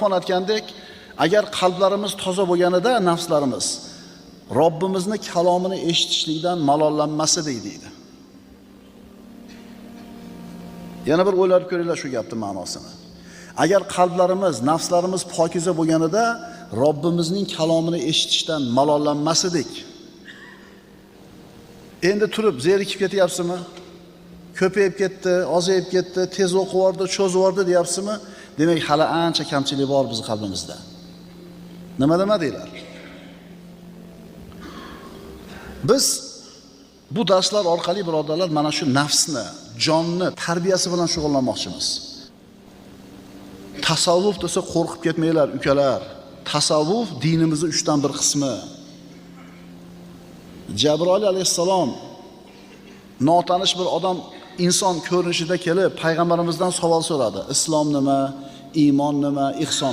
Aytgandek, agar qalblarimiz toza bo'lganida nafslarimiz Robbimizni kalomini eshitishlikdan malollanmasa deydi. Yana bir o'ylab ko'ringlar shu gapning ma'nosini. Agar qalblarimiz, nafslarimiz pokiza bo'lganida Robbimizning kalomini eshitishdan malollanmas edik. Endi turib zerikib ketyapsizmi? Ko'payib ketdi, ozayib ketdi, tez o'qib yubordi, cho'zib yubordi deyapsizmi? Demak, hali ancha kamchilik bor bizning qalbimizda. Nima demadinglar? Biz bu darslar orqali birodarlar mana shu nafsni, jonni tarbiyasi bilan shug'ullanmoqchimiz. Tasavvuf desa qo'rqib ketmanglar, ukalar. Tasavvuf dinimizning 3dan 1 qismi. Jabroil alayhissalom notanish bir odam inson ko'rinishida kelib payg'ambarimizdan savol so'radi. Islom nima, iymon nima, ihson